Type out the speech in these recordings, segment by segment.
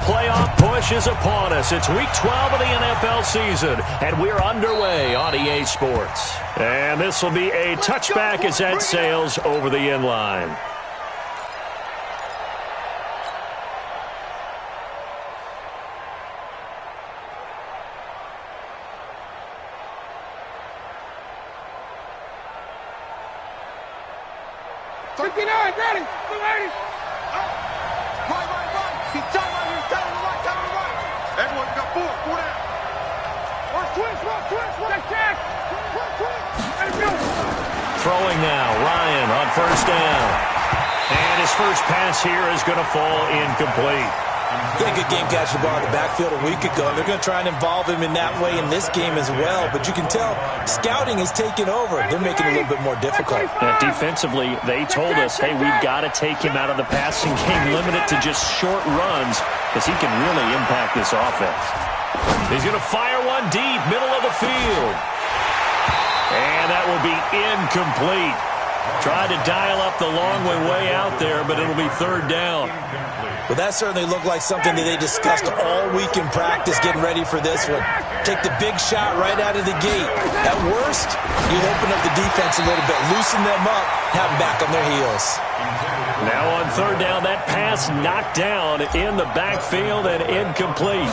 playoff push is upon us. It's Week 12 of the NFL season, and we're underway on EA Sports. And this will be a touchback as that sails over the end line. Ready, ready. Right. Keep time out here. Time to the right. Everyone got four down. Twist. Check. Throwing now, Ryan on first down. And his first pass here is going to fall incomplete. He had a good game catching the ball in the backfield a week ago. They're going to try and involve him in that way in this game as well. But you can tell scouting is taking over. They're making it a little bit more difficult. Defensively, they told us, hey, we've got to take him out of the passing game, limit it to just short runs, because he can really impact this offense. He's going to fire one deep, middle of the field. And that will be incomplete. Tried to dial up the long way out there, but it'll be third down. Well, that certainly looked like something that they discussed all week in practice getting ready for this one. Take the big shot right out of the gate. At worst, you'll open up the defense a little bit, loosen them up, have them back on their heels. Now on third down, that pass knocked down in the backfield and incomplete.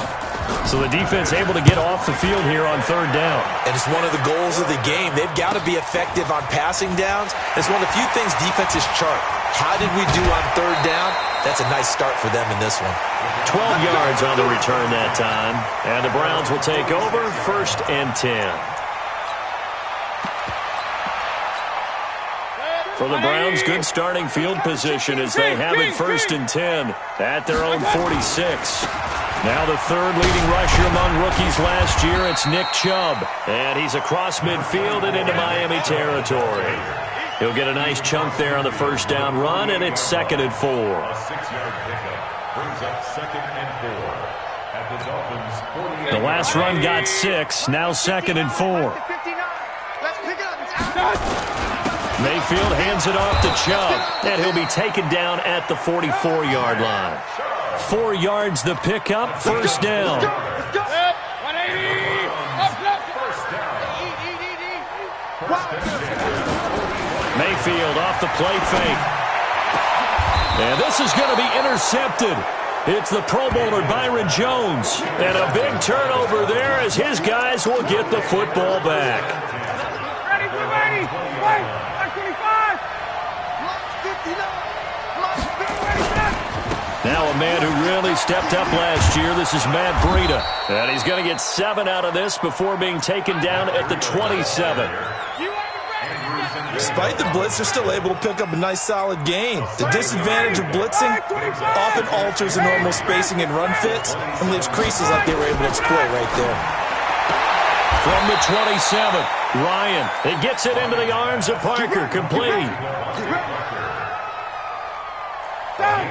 So the defense able to get off the field here on third down. And it's one of the goals of the game. They've got to be effective on passing downs. It's one of the few things defenses chart. How did we do on third down? That's a nice start for them in this one. 12 yards on the return that time. And the Browns will take over, 1st and 10. For the Browns, good starting field position as they have it 1st and 10 at their own 46. Now the third leading rusher among rookies last year, it's Nick Chubb. And he's across midfield and into Miami territory. He'll get a nice chunk there on the first down run, and it's 2nd and 4. A 6-yard pickup brings up 2nd and 4 at the Dolphins' 48. The last run got 6, now 2nd and 4. Mayfield hands it off to Chubb, and he'll be taken down at the 44-yard line. 4 yards the pickup, 1st down. Mayfield off the play fake. And this is going to be intercepted. It's the Pro Bowler Byron Jones. And a big turnover there as his guys will get the football back. Ready. Now a man who really stepped up last year. This is Matt Breida. And he's going to get 7 out of this before being taken down at the 27. Despite the blitz, they're still able to pick up a nice solid gain. The disadvantage of blitzing often alters the normal spacing and run fits and leaves creases like they were able to exploit right there. From the 27, Ryan. It gets it into the arms of Parker. Complete.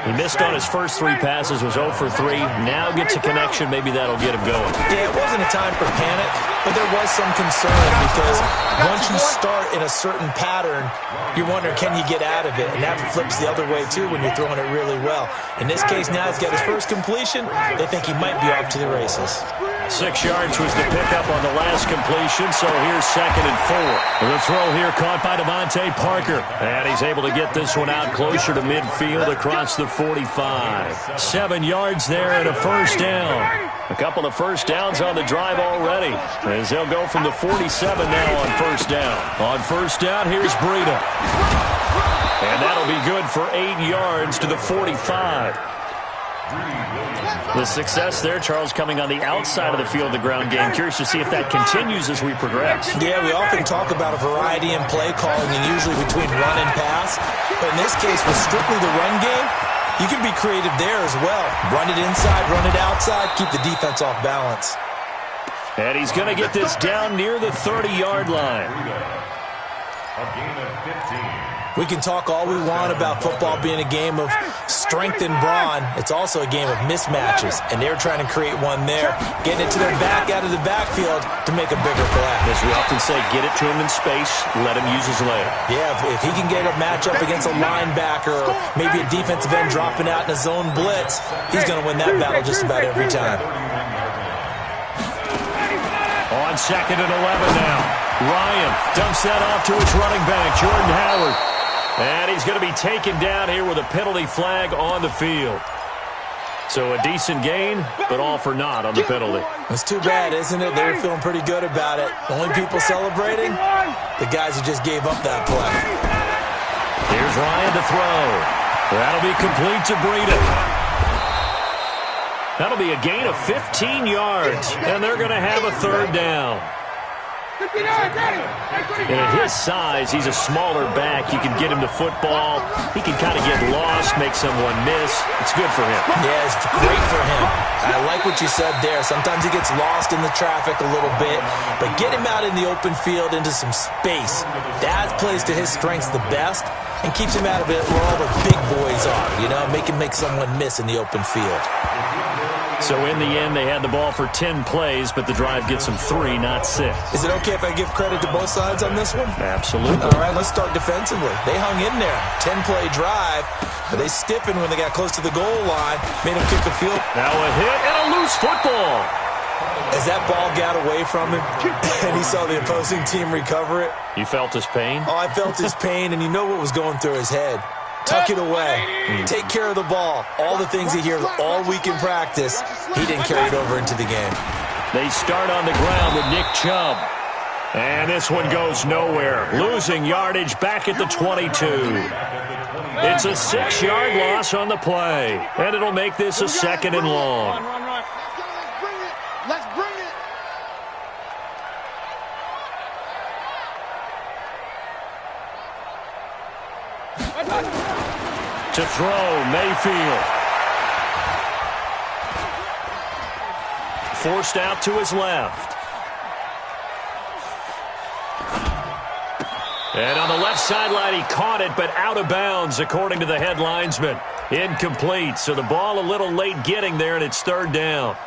He missed on his first 3 passes, was 0 for 3. Now gets a connection. Maybe that'll get him going. Yeah, it wasn't a time for panic, but there was some concern because once you start in a certain pattern, you're wondering, can you get out of it? And that flips the other way, too, when you're throwing it really well. In this case, now he's got his first completion. They think he might be off to the races. 6 yards was the pickup on the last completion, so here's 2nd and 4. The throw here caught by Devontae Parker, and he's able to get this one out closer to midfield across the 45. 7 yards there and a 1st down. A couple of 1st downs on the drive already, as they'll go from the 47 now on 1st down. On 1st down, here's Breida. And that'll be good for 8 yards to the 45. The success there, Charles, coming on the outside of the field, the ground game. Curious to see if that continues as we progress. Yeah, we often talk about a variety in play calling and usually between run and pass. But in this case, with strictly the run game, you can be creative there as well. Run it inside, run it outside, keep the defense off balance. And he's going to get this down near the 30-yard line. A gain of 15. We can talk all we want about football being a game of strength and brawn. It's also a game of mismatches, and they're trying to create one there, getting it to their back out of the backfield to make a bigger play. As we often say, get it to him in space, let him use his leg. Yeah, if he can get a matchup against a linebacker or maybe a defensive end dropping out in a zone blitz, he's going to win that battle just about every time. On 2nd and 11 now. Ryan dumps that off to his running back, Jordan Howard. And he's going to be taken down here with a penalty flag on the field. So a decent gain, but all for naught on the penalty. It's too bad, isn't it? They were feeling pretty good about it. The only people celebrating, the guys who just gave up that play. Here's Ryan to throw. That'll be complete to Breida. That'll be a gain of 15 yards, and they're going to have a 3rd down. And at his size, he's a smaller back. You can get him to football. He can kind of get lost, make someone miss. It's good for him. Yeah, it's great for him. I like what you said there. Sometimes he gets lost in the traffic a little bit, but get him out in the open field into some space. That plays to his strengths the best and keeps him out of it where all the big boys are, you know, make someone miss in the open field. So in the end, they had the ball for 10 plays, but the drive gets them 3, not 6. Is it okay if I give credit to both sides on this one? Absolutely. All right, let's start defensively. They hung in there. 10-play drive. But they stiffened when they got close to the goal line. Made him kick a field. Now a hit and a loose football. As that ball got away from him and he saw the opposing team recover it. You felt his pain? Oh, I felt his pain, and you know what was going through his head. Tuck it away. Take care of the ball. All the things he hears all week in practice, he didn't carry it over into the game. They start on the ground with Nick Chubb. And this one goes nowhere. Losing yardage back at the 22. It's a 6-yard loss on the play. And it'll make this a 2nd and long. Let's bring it. To throw, Mayfield. Forced out to his left. And on the left sideline, he caught it, but out of bounds, according to the head linesman. Incomplete, so the ball a little late getting there, and it's 3rd down.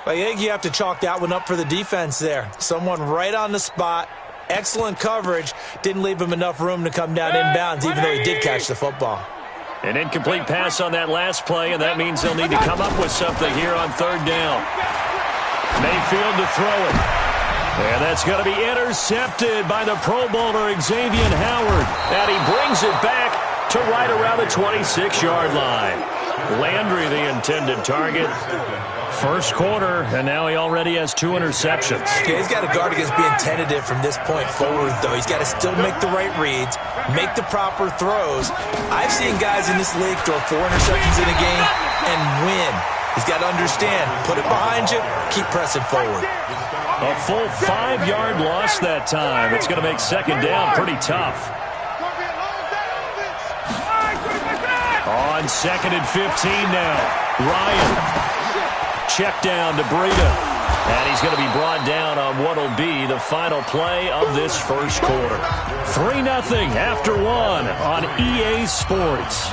I think you have to chalk that one up for the defense there. Someone right on the spot. Excellent coverage. Didn't leave him enough room to come down inbounds, even though he did catch the football. An incomplete pass on that last play, and that means they'll need to come up with something here on 3rd down. Mayfield to throw it. And that's going to be intercepted by the Pro Bowler Xavier Howard. And he brings it back to right around the 26-yard line. Landry, the intended target. First quarter, and now he already has 2 interceptions. Okay, he's got to guard against being tentative from this point forward, though. He's got to still make the right reads, make the proper throws. I've seen guys in this league throw 4 interceptions in a game and win. He's got to understand, put it behind you, keep pressing forward. A full 5-yard loss that time. It's going to make 2nd down pretty tough. On 2nd and 15 now, Ryan. Check down to Breida. And he's going to be brought down on what will be the final play of this first quarter. 3-0 after 1 on EA Sports.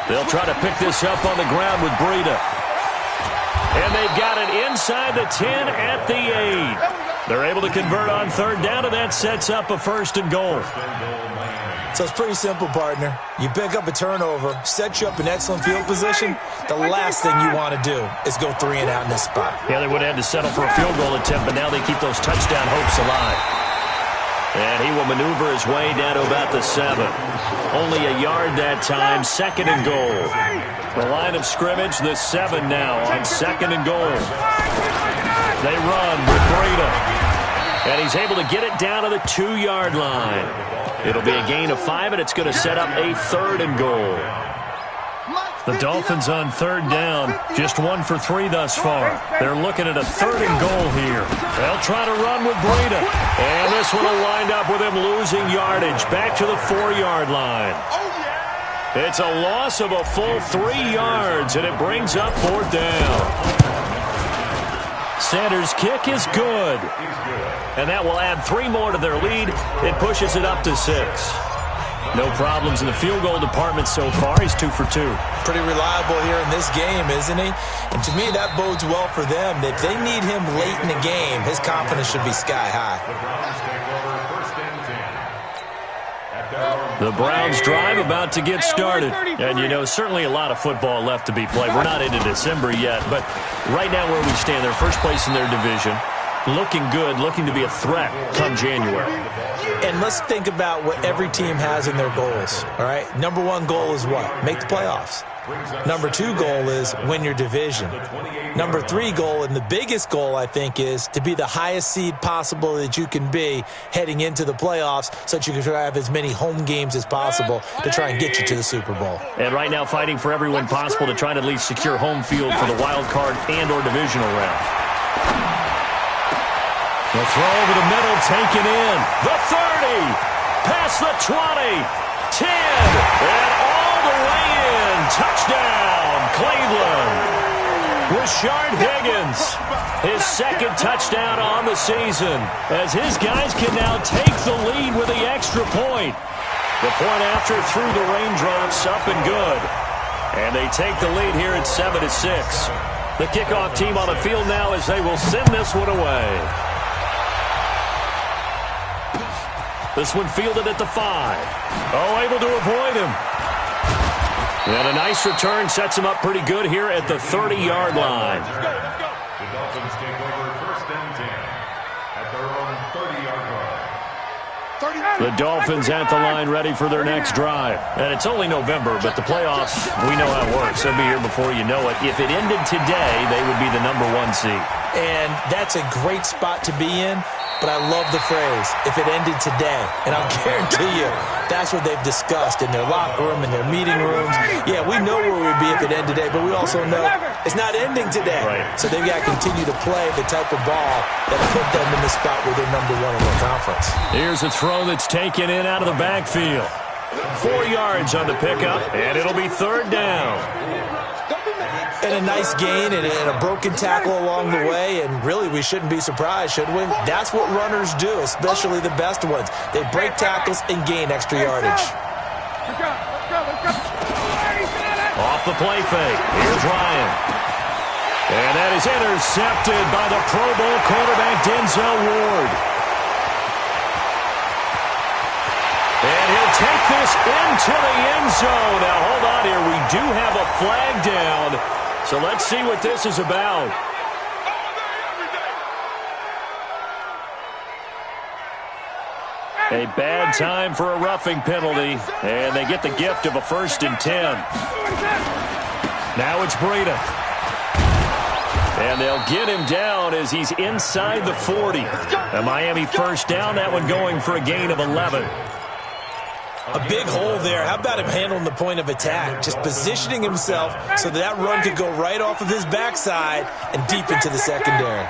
They'll try to pick this up on the ground with Breida. And they've got it inside the 10 at the 8. They're able to convert on 3rd down, and that sets up a 1st and goal. So it's pretty simple, partner. You pick up a turnover, set you up in excellent field position. The last thing you want to do is go 3 and out in this spot. Yeah, they would have had to settle for a field goal attempt, but now they keep those touchdown hopes alive. And he will maneuver his way down to about the 7. Only a yard that time, 2nd and goal. The line of scrimmage, the 7 now on 2nd and goal. They run with Breida. And he's able to get it down to the 2-yard line. It'll be a gain of 5, and it's going to set up a 3rd and goal. The Dolphins on 3rd down, just 1 for 3 thus far. They're looking at a 3rd and goal here. They'll try to run with Breida. And this one will wind up with him losing yardage back to the 4-yard line. It's a loss of a full 3 yards, and it brings up 4th down. Sanders' kick is good. And that will add 3 more to their lead. It pushes it up to 6. No problems in the field goal department so far. He's 2 for 2. Pretty reliable here in this game, isn't he? And to me, that bodes well for them. If they need him late in the game, his confidence should be sky high. The Browns drive about to get started. And, you know, certainly a lot of football left to be played. We're not into December yet, but right now where we stand, they're first place in their division. Looking good, looking to be a threat come January. And let's think about what every team has in their goals, all right? Number 1 goal is what? Make the playoffs. Number 2 goal is win your division. Number 3 goal, and the biggest goal, I think, is to be the highest seed possible that you can be heading into the playoffs so that you can have as many home games as possible to try and get you to the Super Bowl. And right now fighting for every win possible to try to at least secure home field for the wild card and or divisional round. The throw over the middle, taken in. The 30, past the 20, 10, and all the way in. Touchdown, Cleveland. Rashard Higgins, his 2nd touchdown on the season, as his guys can now take the lead with the extra point. The point after through the raindrops, up and good. And they take the lead here at 7-6. The kickoff team on the field now as they will send this one away. This one fielded at the 5. Oh, able to avoid him. And a nice return sets him up pretty good here at the 30-yard line. The Dolphins take over 1st and 10 at their own 30-yard line. The Dolphins at the line ready for their next drive. And it's only November, but the playoffs, we know how it works. They'll be here before you know it. If it ended today, they would be the number 1 seed. And that's a great spot to be in. But I love the phrase, if it ended today. And I'll guarantee you, that's what they've discussed in their locker room, in their meeting rooms. Yeah, we know where we'd be if it ended today, but we also know it's not ending today. Right. So they've got to continue to play the type of ball that put them in the spot where they're number 1 in their conference. Here's a throw that's taken in out of the backfield. 4 yards on the pickup, and it'll be 3rd down. And a nice gain and a broken tackle along the way, and really we shouldn't be surprised, should we? That's what runners do, especially the best ones. They break tackles and gain extra yardage. Off the play fake, here's Ryan. And that is intercepted by the Pro Bowl quarterback Denzel Ward. And he'll take this into the end zone. Now hold on here, we do have a flag down. So let's see what this is about. A bad time for a roughing penalty, and they get the gift of a 1st and 10. Now it's Breida. And they'll get him down as he's inside the 40. A Miami 1st down, that one going for a gain of 11. A big hole there. How about him handling the point of attack? Just positioning himself so that run could go right off of his backside and deep into the secondary.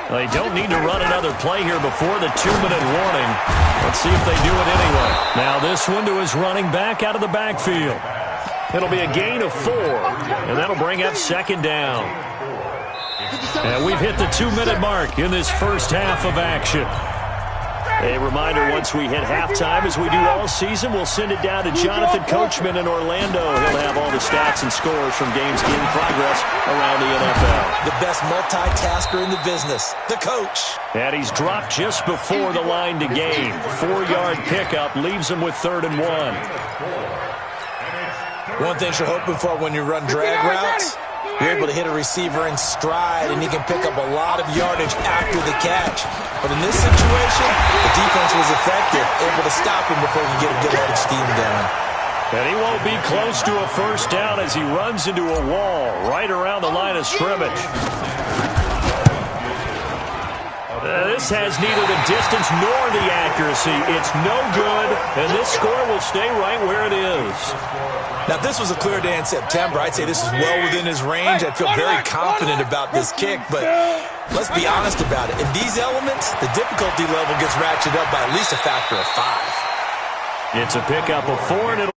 Well, they don't need to run another play here before the 2-minute warning. Let's see if they do it anyway. Now this one to his running back out of the backfield. It'll be a gain of 4, and that'll bring up 2nd down. And we've hit the 2-minute mark in this first half of action. A reminder, once we hit halftime, as we do all season, we'll send it down to Jonathan Coachman in Orlando. He'll have all the stats and scores from games in progress around the NFL. The best multitasker in the business, the coach. And he's dropped just before the line to gain. 4-yard pickup leaves him with 3rd and 1. One thing you're hoping for when you run drag routes, you're able to hit a receiver in stride, and he can pick up a lot of yardage after the catch. But in this situation, the defense was effective, able to stop him before he can get a good head of steam going. And he won't be close to a 1st down as he runs into a wall right around the line of scrimmage. This has neither the distance nor the accuracy. It's no good, and this score will stay right where it is. Now, if this was a clear day in September, I'd say this is well within his range. I'd feel very confident about this kick, but let's be honest about it. In these elements, the difficulty level gets ratcheted up by at least a factor of 5. It's a pickup of 4, and it'll